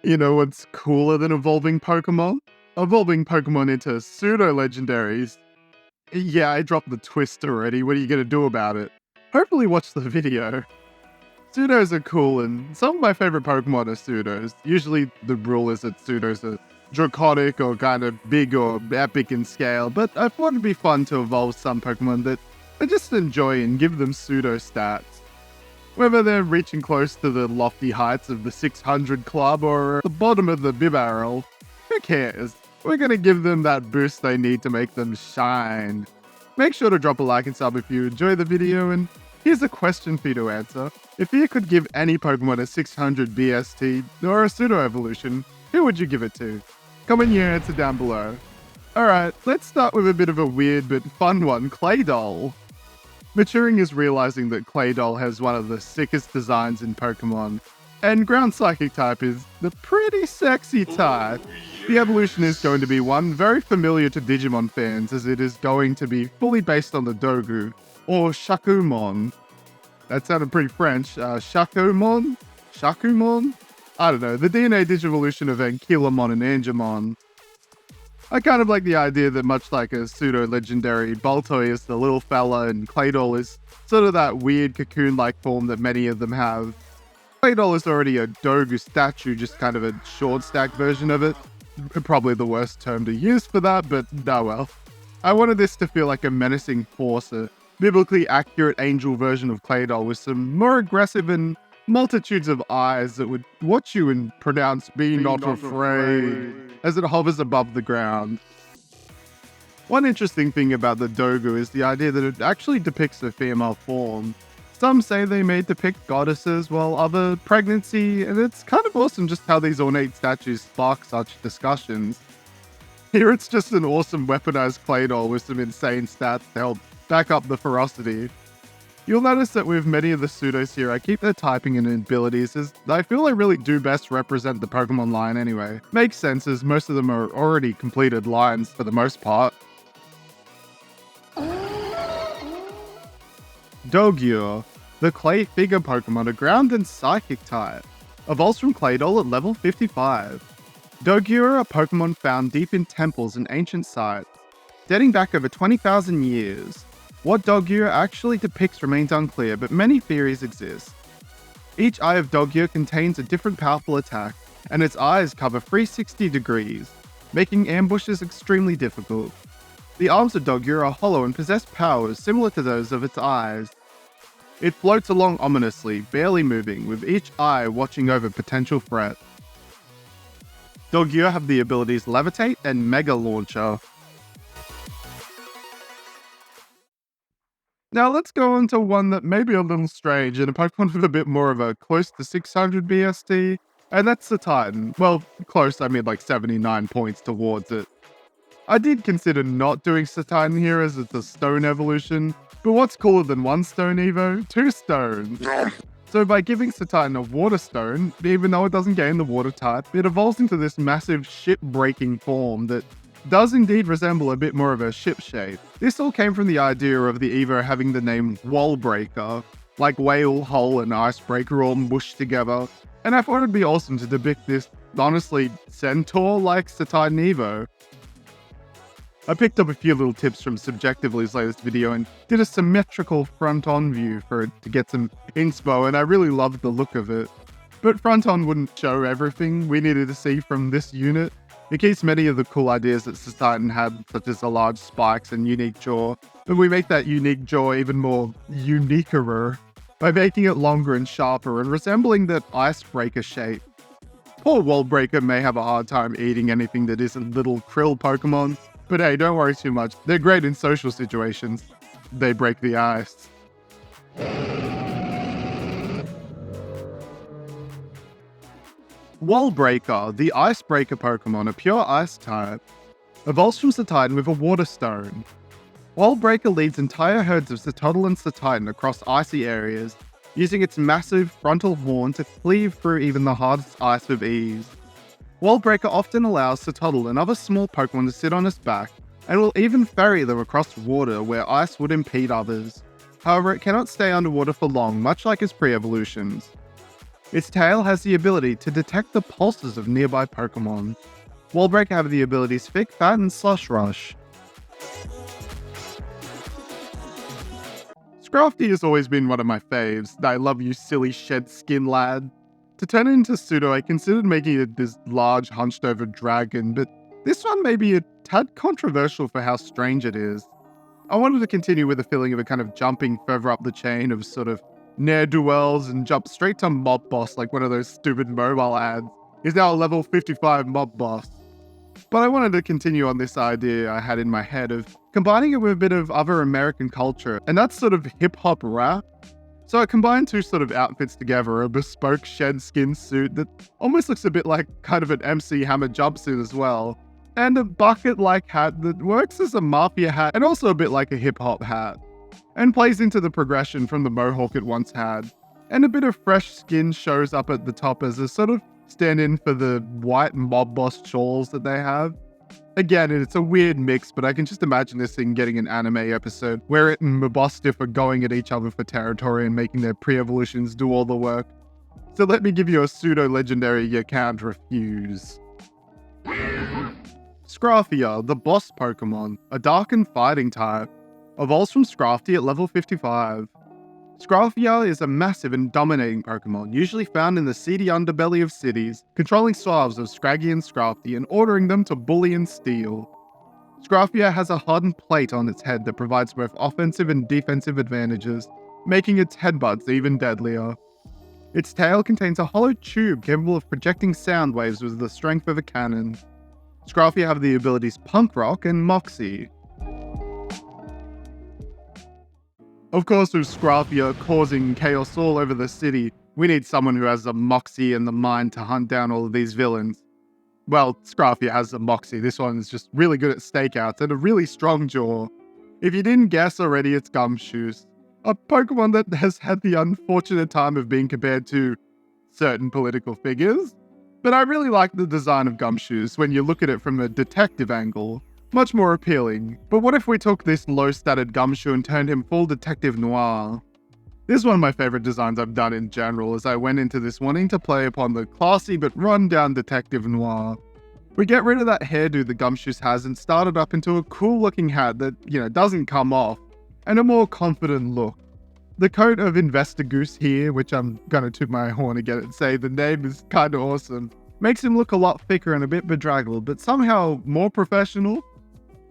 You know what's cooler than evolving Pokemon? Evolving Pokemon into pseudo-legendaries. Yeah, I dropped the twist already. What are you gonna do about it? Hopefully watch the video. Pseudos are cool, and some of my favorite Pokemon are pseudos. Usually the rule is that pseudos are draconic or kind of big or epic in scale, but I thought it'd be fun to evolve some Pokemon that I just enjoy and give them pseudo stats. Whether they're reaching close to the lofty heights of the 600 club or at the bottom of the barrel, who cares? We're gonna give them that boost they need to make them shine. Make sure to drop a like and sub if you enjoy the video, and here's a question for you to answer. If you could give any Pokemon a 600 BST or a pseudo evolution, who would you give it to? Comment your answer down below. Alright, let's start with a bit of a weird but fun one, Claydol. Maturing is realizing that Claydol has one of the sickest designs in Pokemon, and Ground Psychic type is the pretty sexy type. The evolution is going to be one very familiar to Digimon fans, as it is going to be fully based on the Dogu, or Shakumon. That sounded pretty French. Shakumon? Shakumon? I don't know, the DNA Digivolution of Ankylamon and Angemon. I kind of like the idea that much like a pseudo-legendary, Baltoy is the little fella and Claydol is sort of that weird cocoon-like form that many of them have. Claydol is already a Dogu statue, just kind of a short-stack version of it. Probably the worst term to use for that, but oh well. I wanted this to feel like a menacing force, a biblically accurate angel version of Claydol with some more aggressive and multitudes of eyes that would watch you and pronounce "Be not afraid" as it hovers above the ground. One interesting thing about the Dogu is the idea that it actually depicts a female form. Some say they may depict goddesses, while other pregnancy, and it's kind of awesome just how these ornate statues spark such discussions. Here it's just an awesome weaponized Claydol with some insane stats to help back up the ferocity. You'll notice that with many of the pseudos here, I keep their typing and abilities, as I feel they really do best represent the Pokemon line anyway. Makes sense, as most of them are already completed lines for the most part. Dogyur, the clay figure Pokemon, a ground and psychic type, evolves from Claydol at level 55. Dogyur are a Pokemon found deep in temples and ancient sites, dating back over 20,000 years. What Dogyur actually depicts remains unclear, but many theories exist. Each eye of Dogyur contains a different powerful attack, and its eyes cover 360 degrees, making ambushes extremely difficult. The arms of Dogyur are hollow and possess powers similar to those of its eyes. It floats along ominously, barely moving, with each eye watching over potential threats. Dogyur have the abilities Levitate and Mega Launcher. Now let's go on to one that may be a little strange and a Pokemon with a bit more of a close to 600 BST, and that's Cetitan. Well, close, I mean like 79 points towards it. I did consider not doing Cetitan here as it's a stone evolution, but what's cooler than one stone evo? Two stones. So by giving Cetitan a water stone, even though it doesn't gain the water type, it evolves into this massive ship-breaking form that does indeed resemble a bit more of a ship shape. This all came from the idea of the Evo having the name Wallbreaker, like whale, hull, and icebreaker all mushed together, and I thought it'd be awesome to depict this, honestly, centaur-like Cetitan Evo. I picked up a few little tips from Subjectively's latest video and did a symmetrical front-on view for it to get some inspo, and I really loved the look of it. But front-on wouldn't show everything we needed to see from this unit. It keeps many of the cool ideas that Cetitan had, such as the large spikes and unique jaw, but we make that unique jaw even more uniquerer by making it longer and sharper and resembling that icebreaker shape. Poor Wallbreaker may have a hard time eating anything that isn't little krill Pokemon, but hey, don't worry too much. They're great in social situations. They break the ice. Wallbreaker, the icebreaker Pokemon, a pure ice type, evolves from Cetitan with a water stone. Wallbreaker leads entire herds of Cetotl and Cetitan across icy areas, using its massive frontal horn to cleave through even the hardest ice with ease. Wallbreaker often allows Cetotl and other small Pokemon to sit on its back, and will even ferry them across water where ice would impede others. However, it cannot stay underwater for long, much like its pre-evolutions. Its tail has the ability to detect the pulses of nearby Pokemon. Wall Break have the abilities Thick Fat and Slush Rush. Scrafty has always been one of my faves. I love you silly shed skin lad. To turn it into Pseudo, I considered making it this large hunched over dragon, but this one may be a tad controversial for how strange it is. I wanted to continue with the feeling of it kind of jumping further up the chain of sort of ne'er-do-wells and jump straight to Mob Boss like one of those stupid mobile ads. He's now a level 55 Mob Boss. But I wanted to continue on this idea I had in my head of combining it with a bit of other American culture, and that's sort of hip-hop rap. So I combined two sort of outfits together, a bespoke shed skin suit that almost looks a bit like kind of an MC Hammer jumpsuit as well, and a bucket-like hat that works as a mafia hat and also a bit like a hip-hop hat, and plays into the progression from the mohawk it once had. And a bit of fresh skin shows up at the top as a sort of stand-in for the white Mob Boss shawls that they have. Again, it's a weird mix, but I can just imagine this thing getting an anime episode where it and Mabostiff are going at each other for territory and making their pre-evolutions do all the work. So let me give you a pseudo-legendary you can't refuse. Scrafty, the boss Pokemon, a dark and fighting type, evolves from Scrafty at level 55. Scrafty is a massive and dominating Pokemon, usually found in the seedy underbelly of cities, controlling swarms of Scraggy and Scrafty and ordering them to bully and steal. Scrafty has a hardened plate on its head that provides both offensive and defensive advantages, making its headbutts even deadlier. Its tail contains a hollow tube capable of projecting sound waves with the strength of a cannon. Scrafty have the abilities Punk Rock and Moxie. Of course, with Scrafty causing chaos all over the city, we need someone who has the moxie and the mind to hunt down all of these villains. Well, Scrafty has the moxie. This one is just really good at stakeouts and a really strong jaw. If you didn't guess already, it's Gumshoos, a Pokemon that has had the unfortunate time of being compared to certain political figures. But I really like the design of Gumshoos when you look at it from a detective angle. Much more appealing. But what if we took this low-statted Gumshoe and turned him full detective noir? This is one of my favorite designs I've done in general, as I went into this wanting to play upon the classy but run-down detective noir. We get rid of that hairdo the Gumshoos has and start it up into a cool-looking hat that, doesn't come off, and a more confident look. The coat of Investigoos here, which I'm gonna toot my horn again and say the name is kinda awesome, makes him look a lot thicker and a bit bedraggled, but somehow more professional.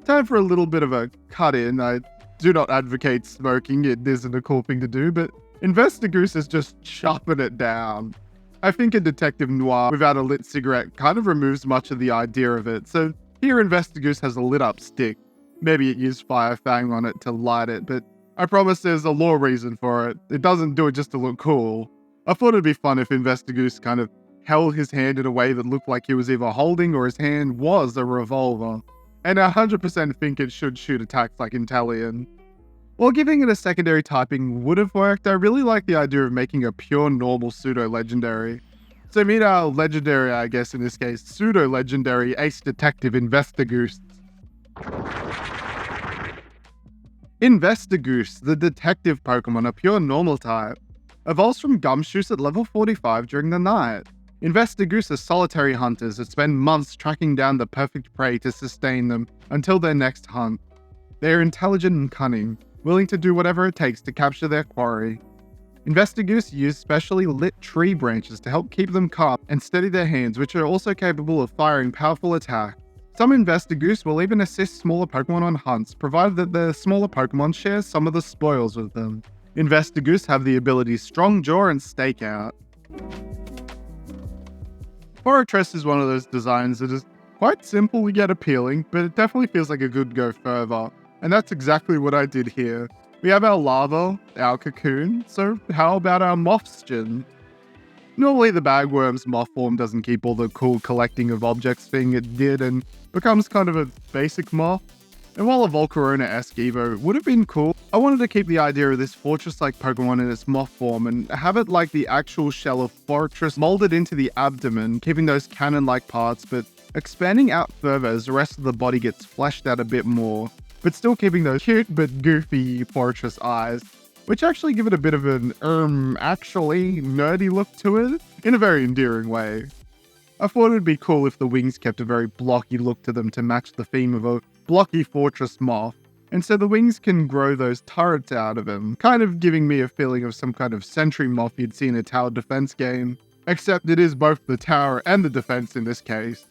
Time for a little bit of a cut-in. I do not advocate smoking, it isn't a cool thing to do, but Investigoos is just chopping it down. I think a detective noir without a lit cigarette kind of removes much of the idea of it, so here Investigoos has a lit-up stick. Maybe it used Fire Fang on it to light it, but I promise there's a lore reason for it. It doesn't do it just to look cool. I thought it'd be fun if Investigoos kind of held his hand in a way that looked like he was either holding or his hand was a revolver. And I 100% think it should shoot attacks like Inteleon. While giving it a secondary typing would have worked, I really like the idea of making a pure normal pseudo-legendary. So meet our legendary, I guess in this case, pseudo-legendary ace detective Investigoos. Investigoos, the detective Pokemon, a pure normal type, evolves from Gumshoos at level 45 during the night. Investigoos are solitary hunters that spend months tracking down the perfect prey to sustain them until their next hunt. They are intelligent and cunning, willing to do whatever it takes to capture their quarry. Investigoos use specially lit tree branches to help keep them calm and steady their hands, which are also capable of firing powerful attacks. Some Investigoos will even assist smaller Pokemon on hunts, provided that the smaller Pokemon share some of the spoils with them. Investigoos have the abilities Strong Jaw and Stakeout. Forrestress is one of those designs that is quite simple yet appealing, but it definitely feels like it could go further. And that's exactly what I did here. We have our larva, our cocoon, so how about our moth skin? Normally the bagworm's moth form doesn't keep all the cool collecting of objects thing it did and becomes kind of a basic moth. And while a Volcarona-esque Evo would have been cool, I wanted to keep the idea of this fortress-like Pokemon in its moth form and have it like the actual shell of Forrestress molded into the abdomen, keeping those cannon-like parts, but expanding out further as the rest of the body gets fleshed out a bit more, but still keeping those cute but goofy Forrestress eyes. which actually give it a bit of an, actually nerdy look to it, in a very endearing way. I thought it'd be cool if the wings kept a very blocky look to them to match the theme of a blocky fortress moth, and so the wings can grow those turrets out of them, kind of giving me a feeling of some kind of sentry moth you'd see in a tower defense game, except it is both the tower and the defense in this case.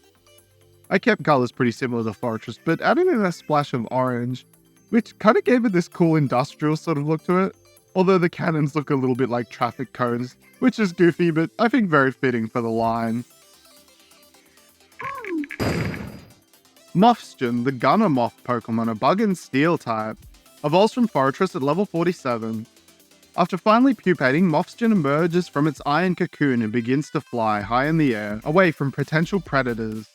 I kept colors pretty similar to Forrestress, but added in a splash of orange, which kind of gave it this cool industrial sort of look to it, although the cannons look a little bit like traffic cones, which is goofy, but I think very fitting for the line. Mothstion, the Gunner Moth Pokemon, a Bug and Steel type, evolves from Forrestress at level 47. After finally pupating, Mothstion emerges from its iron cocoon and begins to fly high in the air, away from potential predators.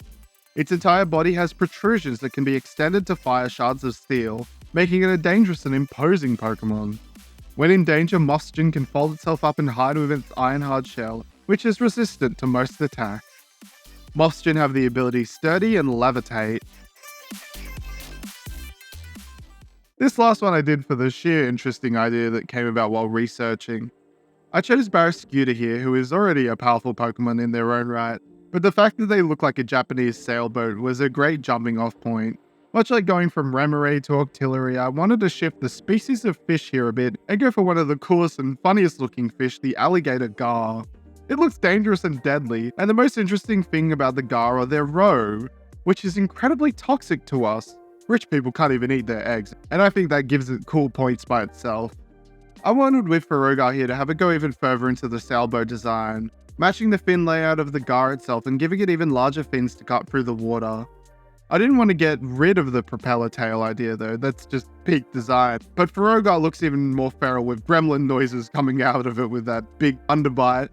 Its entire body has protrusions that can be extended to fire shards of steel, making it a dangerous and imposing Pokemon. When in danger, Mothstion can fold itself up and hide within its iron-hard shell, which is resistant to most attacks. Mothstion have the ability Sturdy and Levitate. This last one I did for the sheer interesting idea that came about while researching. I chose Barraskewda here, who is already a powerful Pokemon in their own right, but the fact that they look like a Japanese sailboat was a great jumping off point. Much like going from Remoraid to Octillery, I wanted to shift the species of fish here a bit and go for one of the coolest and funniest looking fish, the alligator gar. It looks dangerous and deadly, and the most interesting thing about the gar are their roe, which is incredibly toxic to us. Rich people can't even eat their eggs, and I think that gives it cool points by itself. I wanted with Ferrogar here to have it go even further into the sailboat design, matching the fin layout of the gar itself and giving it even larger fins to cut through the water. I didn't want to get rid of the propeller tail idea though, that's just peak design, but Ferrogar looks even more feral with gremlin noises coming out of it with that big underbite.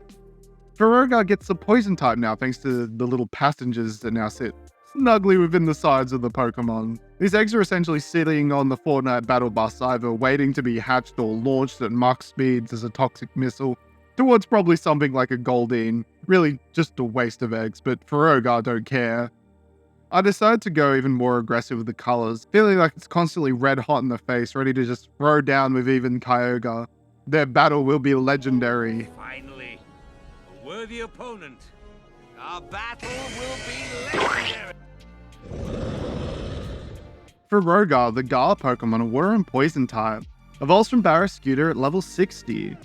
Ferrogar gets the poison type now thanks to the little passengers that now sit snugly within the sides of the Pokemon. These eggs are essentially sitting on the Fortnite battle bus, either waiting to be hatched or launched at Mach speeds as a toxic missile towards probably something like a Goldeen. Really just a waste of eggs, but Ferrogar don't care. I decided to go even more aggressive with the colors, feeling like it's constantly red hot in the face, ready to just throw down with even Kyogre. Their battle will be legendary. Finally, a worthy opponent. Our battle will be legendary. Ferrogar, the Gar Pokemon, a Worm Poison type, evolves from Barraskewda at level 60.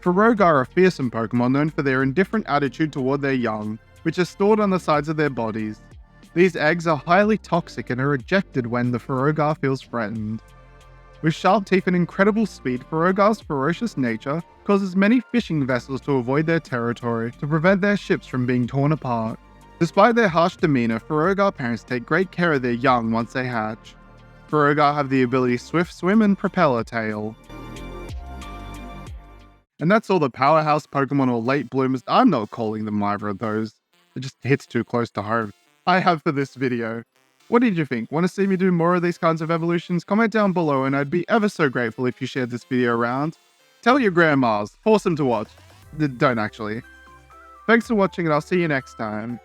Ferrogar are a fearsome Pokemon known for their indifferent attitude toward their young, which are stored on the sides of their bodies. These eggs are highly toxic and are ejected when the Ferrogar feels threatened. With sharp teeth and incredible speed, Ferrogar's ferocious nature causes many fishing vessels to avoid their territory to prevent their ships from being torn apart. Despite their harsh demeanor, Ferrogar parents take great care of their young once they hatch. Ferrogar have the ability Swift Swim and Propeller Tail. And that's all the powerhouse Pokemon or late bloomers, I'm not calling them either of those, it just hits too close to home, I have for this video. What did you think? Want to see me do more of these kinds of evolutions? Comment down below and I'd be ever so grateful if you shared this video around. Tell your grandmas, force them to watch. Don't actually. Thanks for watching and I'll see you next time.